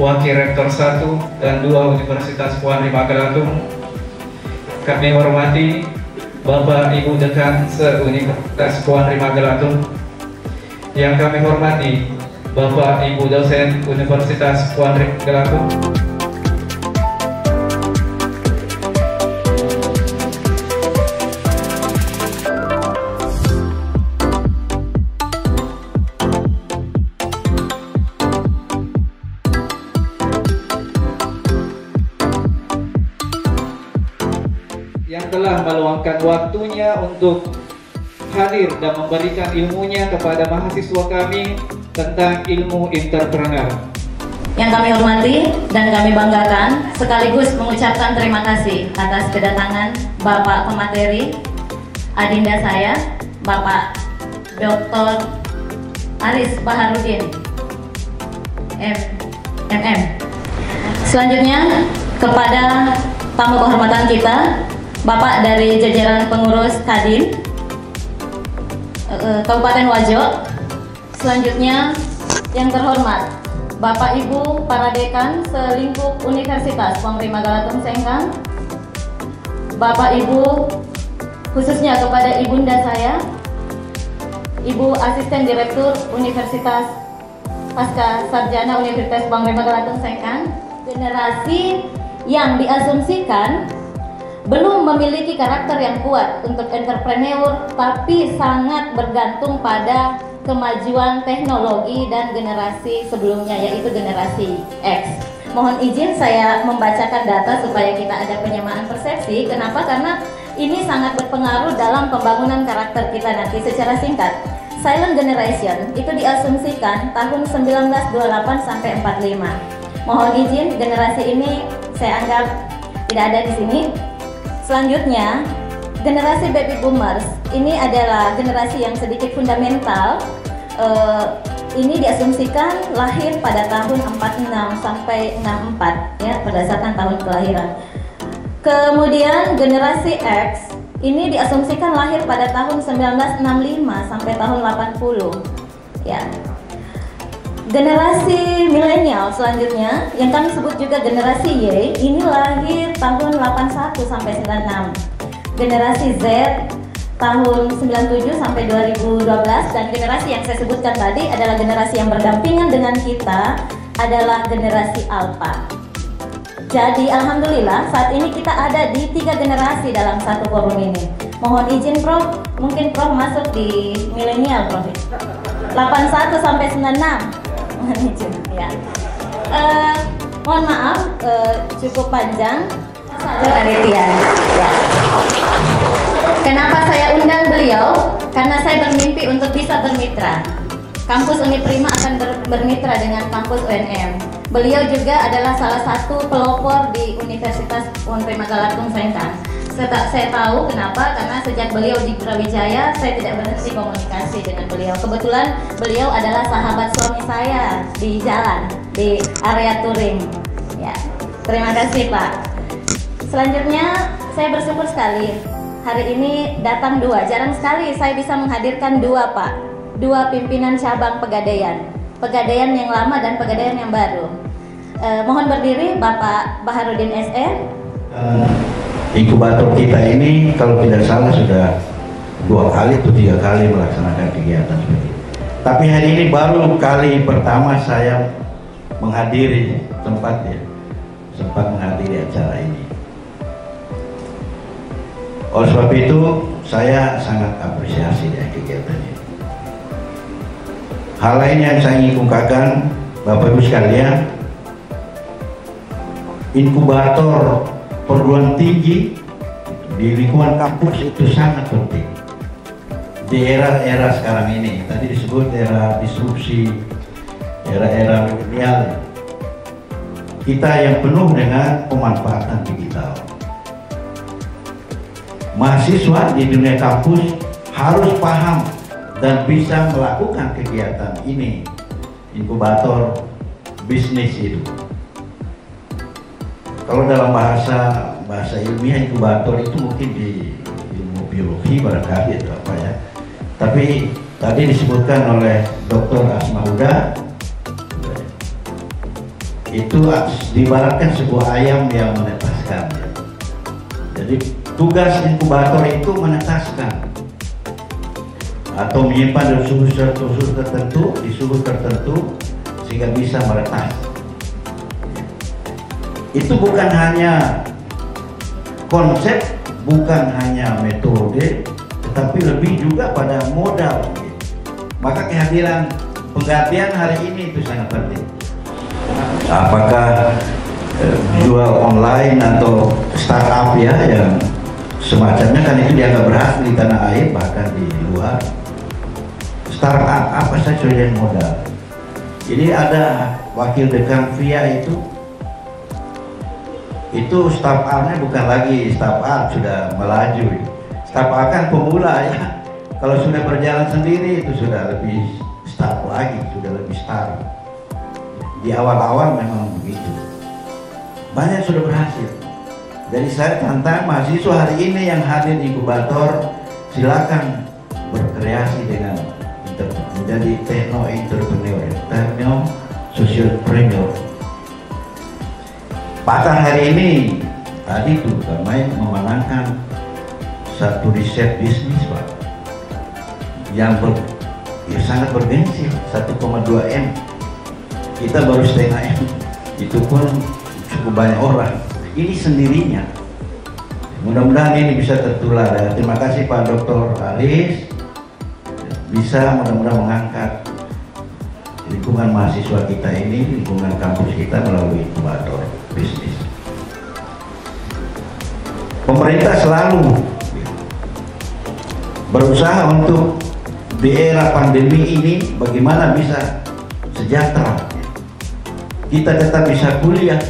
Wakil Rektor 1 dan 2 Universitas Puan Magelang. Kami hormati Bapak Ibu Dekan se-Universitas Puan Magelang. Yang kami hormati Bapak Ibu dosen Universitas Puan Magelang. Yang telah meluangkan waktunya untuk hadir dan memberikan ilmunya kepada mahasiswa kami tentang ilmu entrepreneur. Yang kami hormati dan kami banggakan, sekaligus mengucapkan terima kasih atas kedatangan Bapak pemateri, adinda saya, Bapak Dr. Aris Baharudin, MM. Selanjutnya kepada tamu kehormatan kita, Bapak dari jajaran pengurus Kadin Kabupaten Wajo. Selanjutnya yang terhormat Bapak Ibu para dekan selingkup Universitas Puan Magelang Sengkang, Bapak Ibu khususnya kepada ibunda saya, Ibu Asisten Direktur Universitas Pasca Sarjana Universitas Puan Magelang Sengkang. Generasi yang diasumsikan belum memiliki karakter yang kuat untuk entrepreneur, tapi sangat bergantung pada kemajuan teknologi dan generasi sebelumnya, yaitu generasi X. Mohon izin saya membacakan data supaya kita ada penyamaan persepsi. Kenapa? Karena ini sangat berpengaruh dalam pembangunan karakter kita nanti. Secara singkat, silent generation itu diasumsikan tahun 1928 sampai 45. Mohon izin, generasi ini saya anggap tidak ada di sini. Selanjutnya, generasi baby boomers ini adalah generasi yang sedikit fundamental. Ini diasumsikan lahir pada tahun 46 sampai 64 ya, berdasarkan tahun kelahiran. Kemudian generasi X ini diasumsikan lahir pada tahun 1965 sampai tahun 80 ya. Generasi milenial selanjutnya yang kami sebut juga generasi Y ini lahir tahun 81 sampai 96. Generasi Z tahun 97 sampai 2012, dan generasi yang saya sebutkan tadi adalah generasi yang berdampingan dengan kita adalah generasi Alpha. Jadi alhamdulillah saat ini kita ada di 3 generasi dalam satu forum ini. Mohon izin Prof, mungkin Prof masuk di milenial Prof. 81 sampai 96. Ya. Mohon maaf, cukup panjang. Ya. Kenapa saya undang beliau? Karena saya bermimpi untuk bisa bermitra. Kampus Uniprima akan bermitra dengan kampus UNM. Beliau juga adalah salah satu pelopor di Universitas Puan Magelang Sengkang. Saya tahu kenapa, karena sejak beliau di Brawijaya saya tidak berhenti komunikasi dengan beliau. Kebetulan beliau adalah sahabat suami saya di jalan, di area touring ya. Terima kasih Pak. Selanjutnya saya bersyukur sekali hari ini datang 2. Jarang sekali saya bisa menghadirkan 2 Pak, 2 pimpinan cabang Pegadaian yang lama dan Pegadaian yang baru. Mohon berdiri Bapak Baharudin SE. Inkubator kita ini kalau tidak salah sudah 2 kali atau 3 kali melaksanakan kegiatan seperti ini. Tapi hari ini baru kali pertama saya menghadiri sempat menghadiri acara ini. Oleh sebab itu saya sangat apresiasi ya kegiatan ini. Hal lain yang saya ingin ungkapkan, Bapak Ibu sekalian, inkubator perguruan tinggi di lingkungan kampus itu sangat penting di era sekarang ini. Tadi disebut era disrupsi, era milenial, kita yang penuh dengan pemanfaatan digital. Mahasiswa di dunia kampus harus paham dan bisa melakukan kegiatan ini, inkubator bisnis itu. Kalau dalam bahasa ilmiah inkubator itu mungkin di ilmu biologi barangkali atau apa ya. Tapi tadi disebutkan oleh Dr. Asma Huda, itu diibaratkan sebuah ayam yang menetaskan. Jadi tugas inkubator itu menetaskan atau menyimpan di suhu tertentu sehingga bisa meretas. Itu bukan hanya konsep, bukan hanya metode, tetapi lebih juga pada modal. Maka kehadiran penggantian hari ini itu sangat penting. Apakah jual online atau startup ya yang semacamnya, kan itu dianggap berhasil di tanah air bahkan di luar. Startup apa saja yang modal. Jadi ada wakil dekan VIA itu startupnya bukan lagi startup sudah melaju. Startup kan pemula ya. Kalau sudah berjalan sendiri itu sudah lebih start lagi, sudah lebih start. Di awal-awal memang begitu. Banyak sudah berhasil. Jadi saya tantang mahasiswa hari ini yang hadir di inkubator, silakan berkreasi dengan menjadi techno-entrepreneur, techno-socialpreneur. Bahkan hari ini tadi tuh kami memenangkan satu riset bisnis Pak yang sangat bergengsi, 1,2 M. Kita baru setengah M, itu pun cukup banyak orang. Ini sendirinya. Mudah-mudahan ini bisa tertular. Terima kasih Pak Dr. Aris, bisa mudah-mudahan mengangkat lingkungan mahasiswa kita ini, lingkungan kampus kita melalui inkubator bisnis. Pemerintah selalu berusaha untuk di era pandemi ini bagaimana bisa sejahtera, kita tetap bisa kuliah.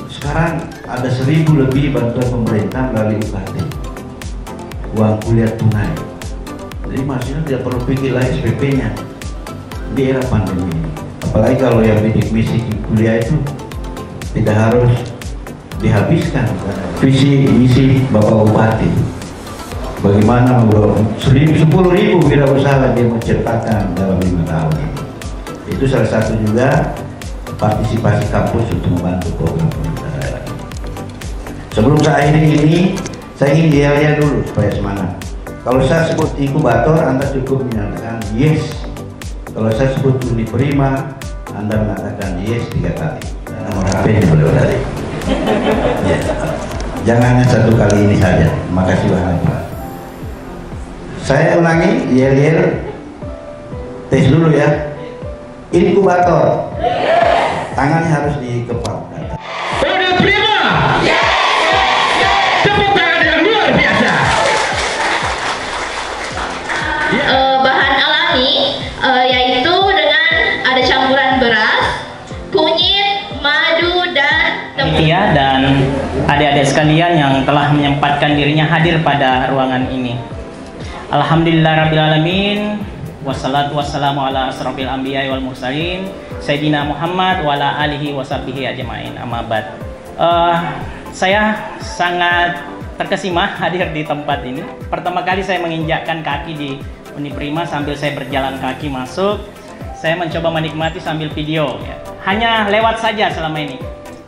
Sekarang ada 1000 lebih bantuan pemerintah melalui UKT, uang kuliah tunai. Jadi mahasiswa tidak perlu pikir lagi SPP-nya di era pandemi. Apalagi kalau yang bidik misi kuliah itu tidak harus dihabiskan. Visi misi Bapak Bupati, bagaimana 10.000 wirausaha dia menciptakan dalam 5 tahun ini. Itu salah satu juga partisipasi kampus untuk membantu program pemerintah daerah. Sebelum saya akhiri ini, saya ingin lihat dulu supaya semangat. Kalau saya sebut inkubator, Anda cukup menyatakan yes. Kalau saya sebut Uniprima, Anda mengatakan yes 3 kali. Nomor HP-nya boleh tadi. Ya. Jangan hanya 1 kali ini saja. Terima kasih banyak Pak. Saya ulangi, yel-yel, tes dulu ya. Inkubator, tangannya harus dikepal. Uniprima, tepuk tangan yang luar biasa. Bahan alami yaitu dengan ada campuran beras, kunyit, madu, dan panitia dan adik-adik sekalian yang telah menyempatkan dirinya hadir pada ruangan ini. Alhamdulillahirrabbilalamin, wassalatu wassalamu ala asrofil anbiya wal mursalin Sayyidina Muhammad wa ala alihi washabihi ajma'in, amma ba'd. Saya sangat terkesima hadir di tempat ini. Pertama kali saya menginjakkan kaki di Uniprima sambil saya berjalan kaki masuk. Saya mencoba menikmati sambil video ya. Hanya lewat saja selama ini.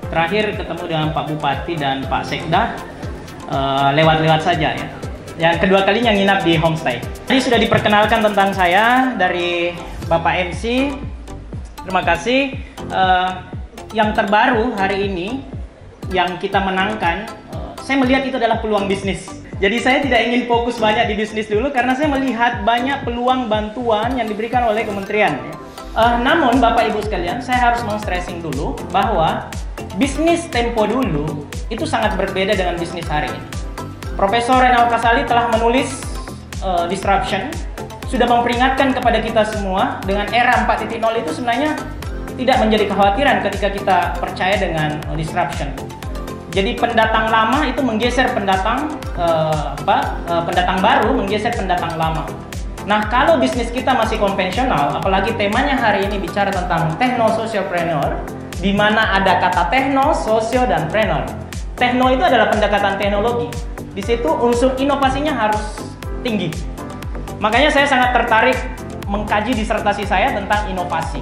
Terakhir ketemu dengan Pak Bupati dan Pak Sekda lewat-lewat saja ya. Yang kedua kalinya nginap di homestay. Tadi sudah diperkenalkan tentang saya dari Bapak MC. Terima kasih. Yang terbaru hari ini yang kita menangkan, saya melihat itu adalah peluang bisnis. Jadi saya tidak ingin fokus banyak di bisnis dulu karena saya melihat banyak peluang bantuan yang diberikan oleh kementerian. Namun Bapak Ibu sekalian, saya harus stressing dulu bahwa bisnis tempo dulu itu sangat berbeda dengan bisnis hari ini. Profesor Renal Kasali telah menulis Disruption, sudah memperingatkan kepada kita semua dengan era 4.0 itu sebenarnya tidak menjadi kekhawatiran ketika kita percaya dengan disruption. Jadi pendatang lama itu menggeser pendatang pendatang baru menggeser pendatang lama. Nah, kalau bisnis kita masih konvensional, apalagi temanya hari ini bicara tentang techno-socialpreneur, di mana ada kata techno, sosio, dan preneur. Techno itu adalah pendekatan teknologi. Di situ unsur inovasinya harus tinggi. Makanya saya sangat tertarik mengkaji disertasi saya tentang inovasi.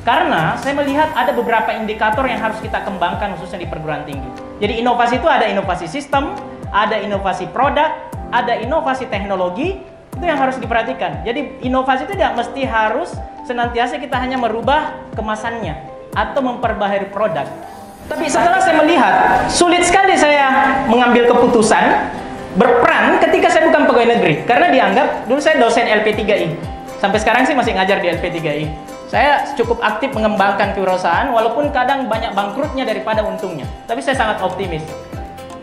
Karena saya melihat ada beberapa indikator yang harus kita kembangkan khususnya di perguruan tinggi. Jadi inovasi itu ada inovasi sistem, ada inovasi produk, ada inovasi teknologi, itu yang harus diperhatikan. Jadi inovasi itu tidak mesti harus senantiasa kita hanya merubah kemasannya atau memperbaharui produk. Tapi setelah saya melihat, sulit sekali saya mengambil keputusan berperan ketika saya bukan pegawai negeri. Karena dianggap, dulu saya dosen LP3I. Sampai sekarang sih masih ngajar di LP3I. Saya cukup aktif mengembangkan kewirausahaan, walaupun kadang banyak bangkrutnya daripada untungnya. Tapi saya sangat optimis.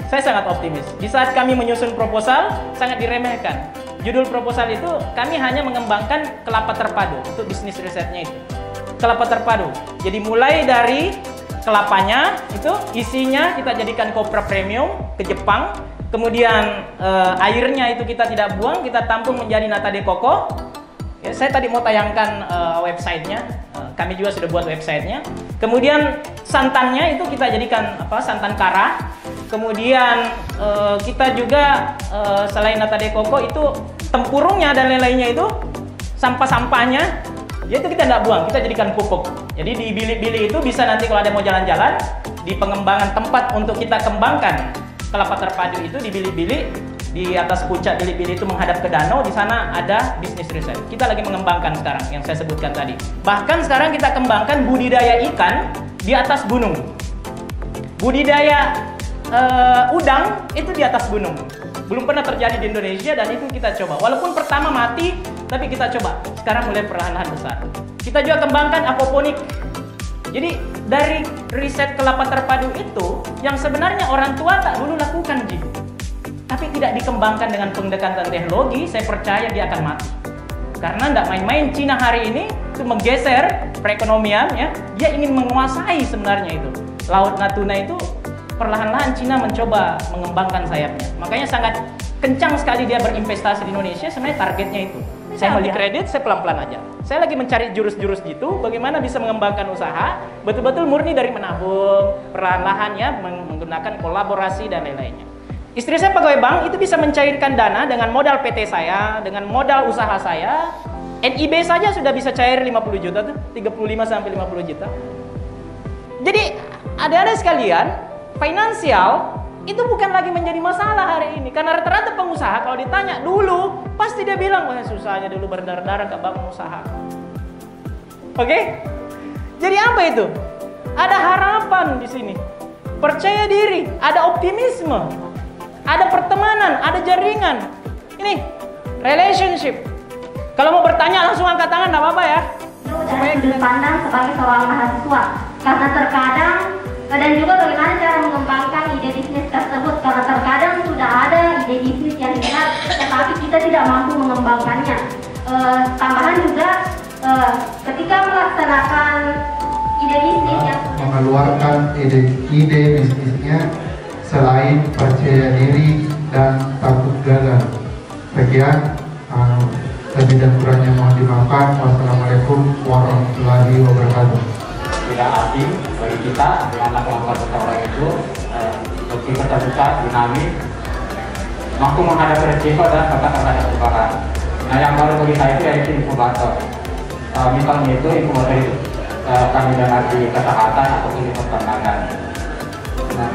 Saya sangat optimis. Di saat kami menyusun proposal, sangat diremehkan. Judul proposal itu, kami hanya mengembangkan kelapa terpadu. Untuk bisnis risetnya itu. Kelapa terpadu. Jadi mulai dari kelapanya, itu isinya kita jadikan kopra premium ke Jepang. Kemudian airnya itu kita tidak buang, kita tampung menjadi nata de coco. Ya, saya tadi mau tayangkan websitenya, kami juga sudah buat websitenya. Kemudian santannya itu kita jadikan santan kara. Kemudian kita juga selain nata de coco itu tempurungnya dan lain-lainnya itu sampah-sampahnya, ya itu kita tidak buang, kita jadikan pupuk. Jadi di bilik-bilik itu bisa nanti kalau ada mau jalan-jalan di pengembangan tempat untuk kita kembangkan kelapa terpadu itu di bilik-bilik. Di atas puncak bilik-bilik itu menghadap ke danau, di sana ada bisnis riset. Kita lagi mengembangkan sekarang yang saya sebutkan tadi. Bahkan sekarang kita kembangkan budidaya ikan di atas gunung. Budidaya udang itu di atas gunung. Belum pernah terjadi di Indonesia dan itu kita coba. Walaupun pertama mati, tapi kita coba. Sekarang mulai perlahan-lahan besar. Kita juga kembangkan aquaponik. Jadi dari riset kelapa terpadu itu yang sebenarnya orang tua tak dulu lakukan, Ji. Tapi tidak dikembangkan dengan pendekatan teknologi, saya percaya dia akan mati. Karena tidak main-main, Cina hari ini itu menggeser perekonomian, ya. Dia ingin menguasai sebenarnya itu. Laut Natuna itu perlahan-lahan Cina mencoba mengembangkan sayapnya. Makanya sangat kencang sekali dia berinvestasi di Indonesia, sebenarnya targetnya itu. Saya beli kredit, saya pelan-pelan aja. Saya lagi mencari jurus-jurus gitu, bagaimana bisa mengembangkan usaha, betul-betul murni dari menabung, perlahan-lahan ya, menggunakan kolaborasi dan lain-lainnya. Istri saya pegawai bank, itu bisa mencairkan dana dengan modal PT saya, dengan modal usaha saya. NIB saja sudah bisa cair 50 juta tuh, 35 sampai 50 juta. Jadi, adik-adik sekalian, finansial itu bukan lagi menjadi masalah hari ini. Karena rata-rata pengusaha kalau ditanya dulu, pasti dia bilang, wah susahnya dulu berdarah-darah ke bank usaha. Oke? Jadi apa itu? Ada harapan di sini. Percaya diri, ada optimisme. Ada pertemanan, ada jaringan. Ini relationship. Kalau mau bertanya langsung angkat tangan, nggak apa-apa ya. Supaya sudut pandang sebagai seorang mahasiswa. Karena terkadang dan juga bagaimana cara mengembangkan ide bisnis tersebut. Karena terkadang sudah ada ide bisnis yang diingat, tetapi kita tidak mampu mengembangkannya. Tambahan juga ketika melaksanakan ide bisnis yang mengeluarkan ide bisnisnya. Selain percaya diri dan takut gagal. Sekian, lebih dan kurangnya mohon dimaafkan. Wassalamualaikum warahmatullahi wabarakatuh. Tidak asing bagi kita dengan melakukan seseorang itu lebih terbuka, dinamis, mampu menghadapi resiko dan tetap terhadap perubahan. Nah, yang baru bagi saya itu yaitu inkubator. Misalnya itu inkubator itu kami dengan di kesehatan ataupun di peternakan. Nah,